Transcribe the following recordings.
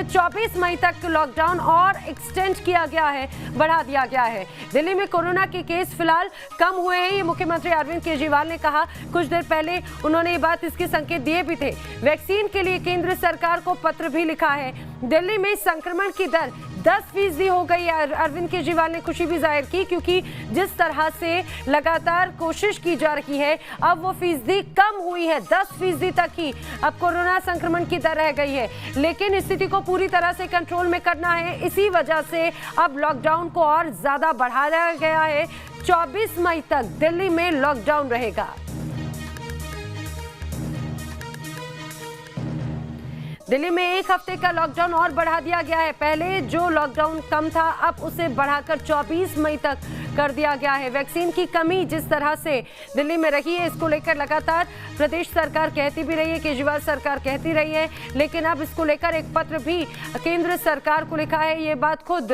24 मई तक लॉकडाउन और एक्सटेंड किया गया है, बढ़ा दिया गया है। दिल्ली में कोरोना के केस फिलहाल कम हुए हैं, ये मुख्यमंत्री अरविंद केजरीवाल ने कहा। कुछ देर पहले उन्होंने ये बात इसके संकेत दिए भी थे। वैक्सीन के लिए केंद्र सरकार को पत्र भी लिखा है। दिल्ली में संक्रमण की दर 10% हो गई है। अरविंद केजरीवाल ने खुशी भी जाहिर की, क्योंकि जिस तरह से लगातार कोशिश की जा रही है, अब वो फीसदी कम हुई है। 10% तक ही अब कोरोना संक्रमण की दर रह गई है, लेकिन स्थिति को पूरी तरह से कंट्रोल में करना है। इसी वजह से अब लॉकडाउन को और ज्यादा बढ़ाया गया है। 24 मई तक दिल्ली में लॉकडाउन रहेगा। दिल्ली में एक हफ्ते का लॉकडाउन और बढ़ा दिया गया है। पहले जो लॉकडाउन कम था, अब उसे बढ़ाकर 24 मई तक कर दिया गया है। वैक्सीन की कमी जिस तरह से दिल्ली में रही है, इसको लेकर लगातार प्रदेश सरकार कहती भी रही है, केजरीवाल सरकार कहती रही है, लेकिन अब इसको लेकर एक पत्र भी केंद्र सरकार को लिखा है। ये बात खुद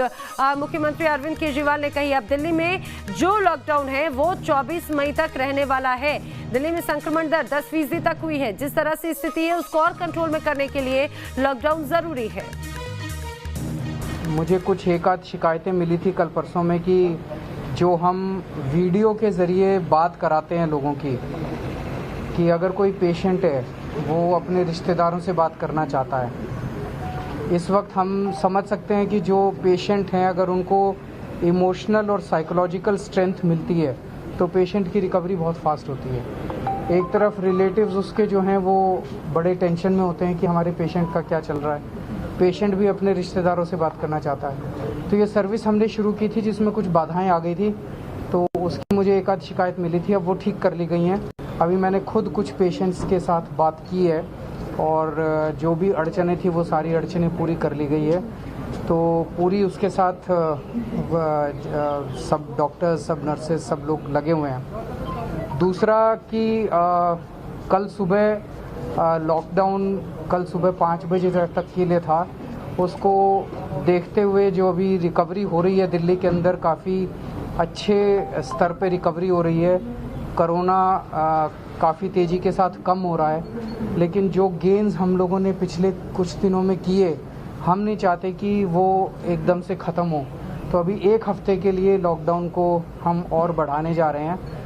मुख्यमंत्री अरविंद केजरीवाल ने कही। अब दिल्ली में जो लॉकडाउन है वो 24 मई तक रहने वाला है। दिल्ली में संक्रमण दर 10% तक हुई है। जिस तरह से स्थिति है, उसको और कंट्रोल में करने के लिए लॉकडाउन जरूरी है। मुझे कुछ एक आध शिकायतें मिली थी कल परसों में कि जो हम वीडियो के ज़रिए बात कराते हैं लोगों की, कि अगर कोई पेशेंट है वो अपने रिश्तेदारों से बात करना चाहता है। इस वक्त हम समझ सकते हैं कि जो पेशेंट हैं, अगर उनको इमोशनल और साइकोलॉजिकल स्ट्रेंथ मिलती है तो पेशेंट की रिकवरी बहुत फास्ट होती है। एक तरफ रिलेटिव्स उसके जो हैं वो बड़े टेंशन में होते हैं कि हमारे पेशेंट का क्या चल रहा है। पेशेंट भी अपने रिश्तेदारों से बात करना चाहता है। तो ये सर्विस हमने शुरू की थी, जिसमें कुछ बाधाएं आ गई थी, तो उसकी मुझे एक आध शिकायत मिली थी। अब वो ठीक कर ली गई हैं। अभी मैंने खुद कुछ पेशेंट्स के साथ बात की है और जो भी अड़चनें थी वो सारी अड़चनें पूरी कर ली गई है। तो पूरी उसके साथ सब डॉक्टर्स, सब नर्सेज, सब लोग लगे हुए हैं। दूसरा कि कल सुबह लॉकडाउन कल सुबह 5 बजे तक के लिए था। उसको देखते हुए जो अभी रिकवरी हो रही है दिल्ली के अंदर, काफ़ी अच्छे स्तर पे रिकवरी हो रही है। कोरोना काफ़ी तेज़ी के साथ कम हो रहा है, लेकिन जो गेन्स हम लोगों ने पिछले कुछ दिनों में किए, हम नहीं चाहते कि वो एकदम से ख़त्म हो। तो अभी एक हफ्ते के लिए लॉकडाउन को हम और बढ़ाने जा रहे हैं।